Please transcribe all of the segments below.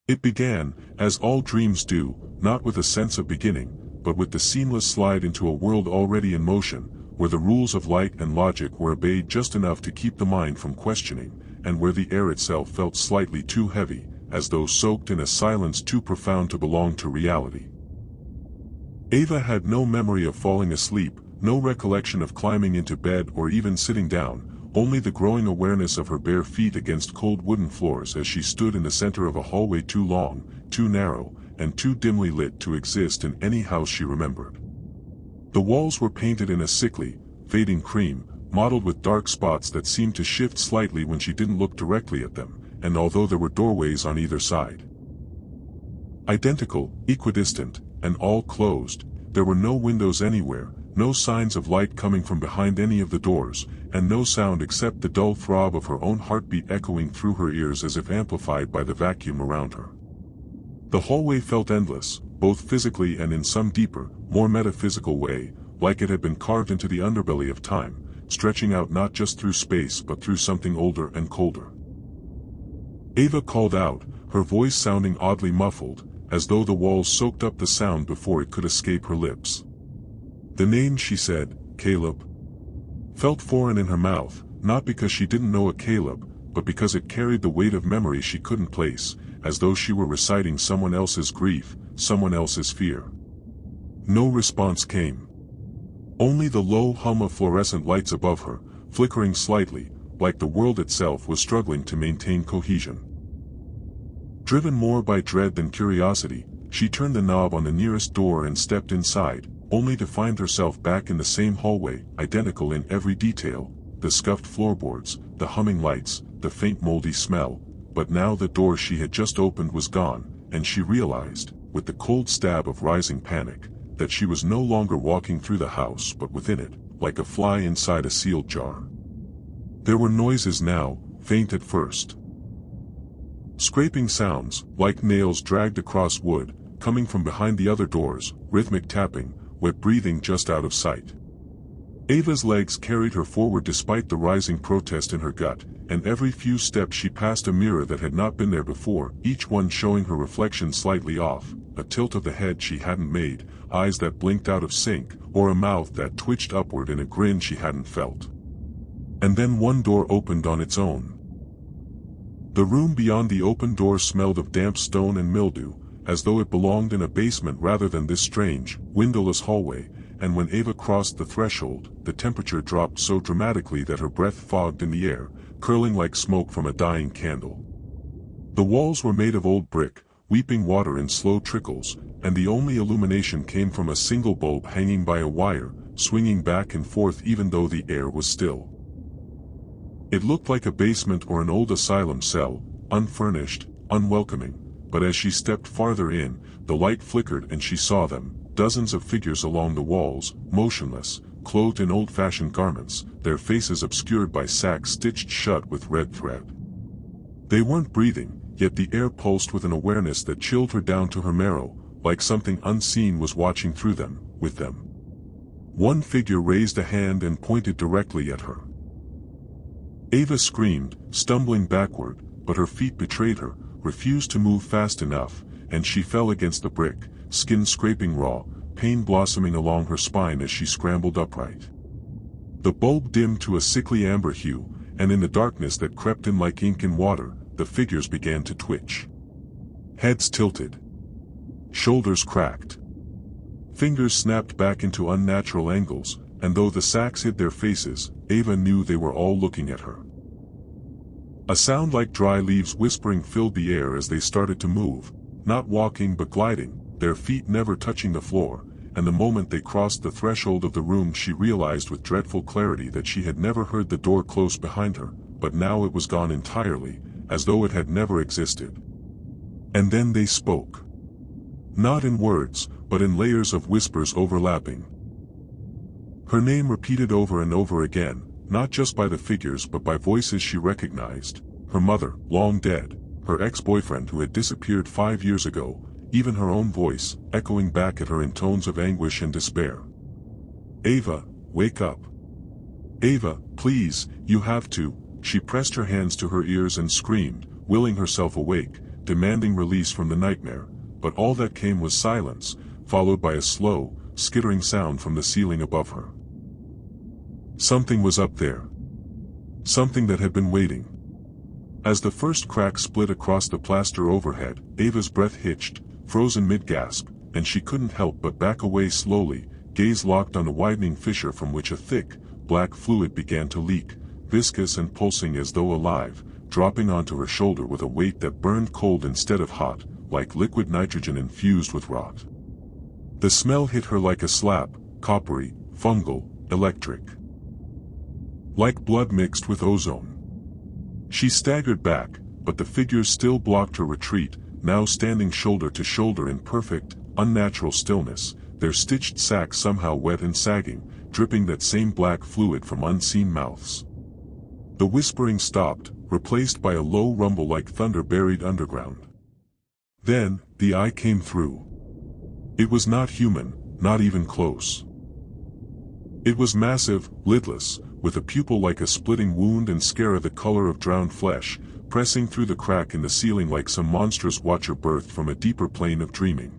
It began, as all dreams do, not with a sense of beginning, but with the seamless slide into a world already in motion, where the rules of light and logic were obeyed just enough to keep the mind from questioning, and where the air itself felt slightly too heavy, as though soaked in a silence too profound to belong to reality. Ava had no memory of falling asleep, no recollection of climbing into bed or even sitting down, only the growing awareness of her bare feet against cold wooden floors as she stood in the center of a hallway too long, too narrow, and too dimly lit to exist in any house she remembered. The walls were painted in a sickly, fading cream, mottled with dark spots that seemed to shift slightly when she didn't look directly at them, and although there were doorways on either side, identical, equidistant, and all closed, there were no windows anywhere, no signs of light coming from behind any of the doors, and no sound except the dull throb of her own heartbeat echoing through her ears as if amplified by the vacuum around her. The hallway felt endless, both physically and in some deeper, more metaphysical way, like it had been carved into the underbelly of time, stretching out not just through space but through something older and colder. Ava called out, her voice sounding oddly muffled, as though the walls soaked up the sound before it could escape her lips. The name, she said, Caleb, felt foreign in her mouth, not because she didn't know a Caleb, but because it carried the weight of memory she couldn't place, as though she were reciting someone else's grief, someone else's fear. No response came. Only the low hum of fluorescent lights above her, flickering slightly, like the world itself was struggling to maintain cohesion. Driven more by dread than curiosity, she turned the knob on the nearest door and stepped inside, only to find herself back in the same hallway, identical in every detail, the scuffed floorboards, the humming lights, the faint moldy smell, but now the door she had just opened was gone, and she realized, with the cold stab of rising panic, that she was no longer walking through the house but within it, like a fly inside a sealed jar. There were noises now, faint at first. Scraping sounds, like nails dragged across wood, coming from behind the other doors, rhythmic tapping, wet breathing just out of sight. Ava's legs carried her forward despite the rising protest in her gut, and every few steps she passed a mirror that had not been there before, each one showing her reflection slightly off, a tilt of the head she hadn't made, eyes that blinked out of sync, or a mouth that twitched upward in a grin she hadn't felt. And then one door opened on its own. The room beyond the open door smelled of damp stone and mildew, as though it belonged in a basement rather than this strange, windowless hallway, and when Ava crossed the threshold, the temperature dropped so dramatically that her breath fogged in the air, curling like smoke from a dying candle. The walls were made of old brick, weeping water in slow trickles, and the only illumination came from a single bulb hanging by a wire, swinging back and forth even though the air was still. It looked like a basement or an old asylum cell, unfurnished, unwelcoming, but as she stepped farther in, the light flickered and she saw them, dozens of figures along the walls, motionless, clothed in old-fashioned garments, their faces obscured by sacks stitched shut with red thread. They weren't breathing, yet the air pulsed with an awareness that chilled her down to her marrow, like something unseen was watching through them, with them. One figure raised a hand and pointed directly at her. Ava screamed, stumbling backward, but her feet betrayed her, refused to move fast enough, and she fell against the brick, skin scraping raw, pain blossoming along her spine as she scrambled upright. The bulb dimmed to a sickly amber hue, and in the darkness that crept in like ink in water, the figures began to twitch. Heads tilted. Shoulders cracked. Fingers snapped back into unnatural angles, and though the sacks hid their faces, Ava knew they were all looking at her. A sound like dry leaves whispering filled the air as they started to move, not walking but gliding, their feet never touching the floor, and the moment they crossed the threshold of the room she realized with dreadful clarity that she had never heard the door close behind her, but now it was gone entirely, as though it had never existed. And then they spoke. Not in words, but in layers of whispers overlapping. Her name repeated over and over again, not just by the figures but by voices she recognized, her mother, long dead, her ex-boyfriend who had disappeared 5 years ago, even her own voice, echoing back at her in tones of anguish and despair. Ava, wake up. Ava, please, you have to. She pressed her hands to her ears and screamed, willing herself awake, demanding release from the nightmare, but all that came was silence, followed by a slow, skittering sound from the ceiling above her. Something was up there. Something that had been waiting. As the first crack split across the plaster overhead, Ava's breath hitched, frozen mid-gasp, and she couldn't help but back away slowly, gaze locked on the widening fissure from which a thick, black fluid began to leak, viscous and pulsing as though alive, dropping onto her shoulder with a weight that burned cold instead of hot, like liquid nitrogen infused with rot. The smell hit her like a slap, coppery, fungal, electric. Like blood mixed with ozone. She staggered back, but the figures still blocked her retreat, now standing shoulder to shoulder in perfect, unnatural stillness, their stitched sacks somehow wet and sagging, dripping that same black fluid from unseen mouths. The whispering stopped, replaced by a low rumble like thunder buried underground. Then, the eye came through. It was not human, not even close. It was massive, lidless, with a pupil like a splitting wound and scare the color of drowned flesh, pressing through the crack in the ceiling like some monstrous watcher birthed from a deeper plane of dreaming.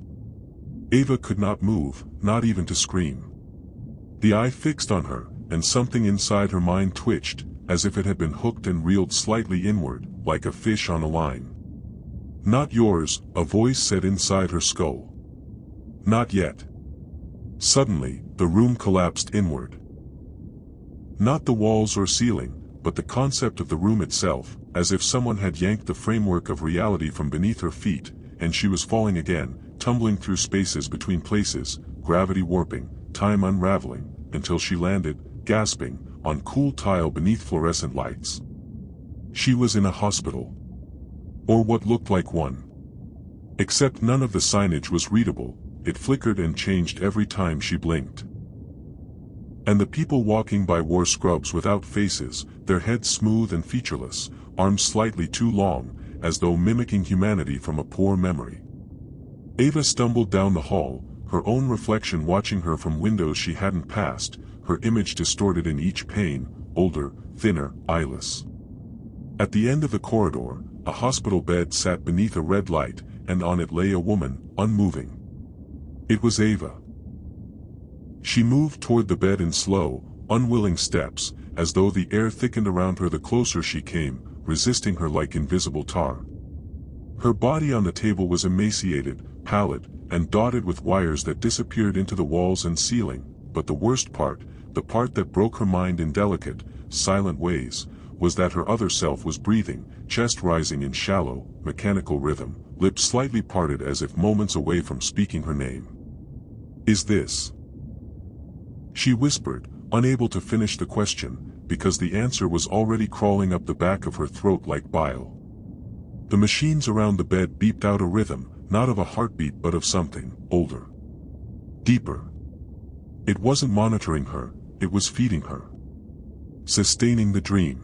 Ava could not move, not even to scream. The eye fixed on her, and something inside her mind twitched, as if it had been hooked and reeled slightly inward, like a fish on a line. "Not yours," a voice said inside her skull. "Not yet." Suddenly, the room collapsed inward. Not the walls or ceiling, but the concept of the room itself, as if someone had yanked the framework of reality from beneath her feet, and she was falling again, tumbling through spaces between places, gravity warping, time unraveling, until she landed, gasping, on cool tile beneath fluorescent lights. She was in a hospital. Or what looked like one. Except none of the signage was readable, it flickered and changed every time she blinked. And the people walking by wore scrubs without faces, their heads smooth and featureless, arms slightly too long, as though mimicking humanity from a poor memory. Ava stumbled down the hall, her own reflection watching her from windows she hadn't passed, her image distorted in each pane, older, thinner, eyeless. At the end of the corridor, a hospital bed sat beneath a red light, and on it lay a woman, unmoving. It was Ava. She moved toward the bed in slow, unwilling steps, as though the air thickened around her the closer she came, resisting her like invisible tar. Her body on the table was emaciated, pallid, and dotted with wires that disappeared into the walls and ceiling, but the worst part, the part that broke her mind in delicate, silent ways, was that her other self was breathing, chest rising in shallow, mechanical rhythm, lips slightly parted as if moments away from speaking her name. "Is this?" she whispered, unable to finish the question, because the answer was already crawling up the back of her throat like bile. The machines around the bed beeped out a rhythm, not of a heartbeat but of something, older. Deeper. It wasn't monitoring her, it was feeding her. Sustaining the dream.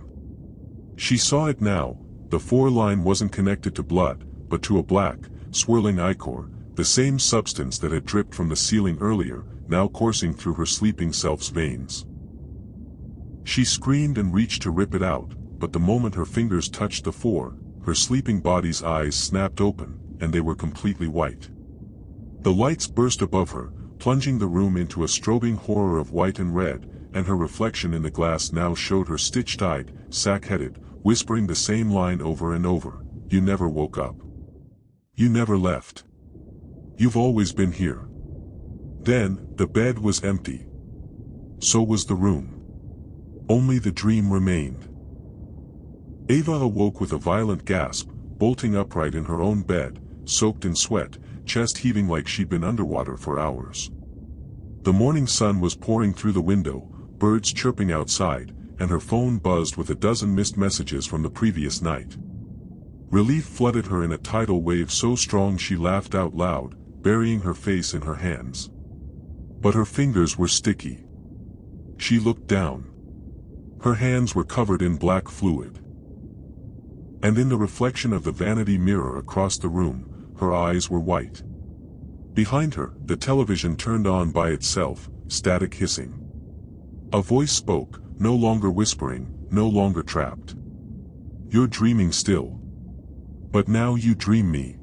She saw it now, the four-line wasn't connected to blood, but to a black, swirling ichor, the same substance that had dripped from the ceiling earlier, now coursing through her sleeping self's veins. She screamed and reached to rip it out, but the moment her fingers touched the four, her sleeping body's eyes snapped open, and they were completely white. The lights burst above her, plunging the room into a strobing horror of white and red, and her reflection in the glass now showed her stitched-eyed, sack-headed, whispering the same line over and over, "You never woke up. You never left. You've always been here." Then, the bed was empty. So was the room. Only the dream remained. Ava awoke with a violent gasp, bolting upright in her own bed, soaked in sweat, chest heaving like she'd been underwater for hours. The morning sun was pouring through the window, birds chirping outside, and her phone buzzed with a dozen missed messages from the previous night. Relief flooded her in a tidal wave so strong she laughed out loud, burying her face in her hands. But her fingers were sticky. She looked down. Her hands were covered in black fluid. And in the reflection of the vanity mirror across the room, her eyes were white. Behind her, the television turned on by itself, static hissing. A voice spoke, no longer whispering, no longer trapped. "You're dreaming still. But now you dream me,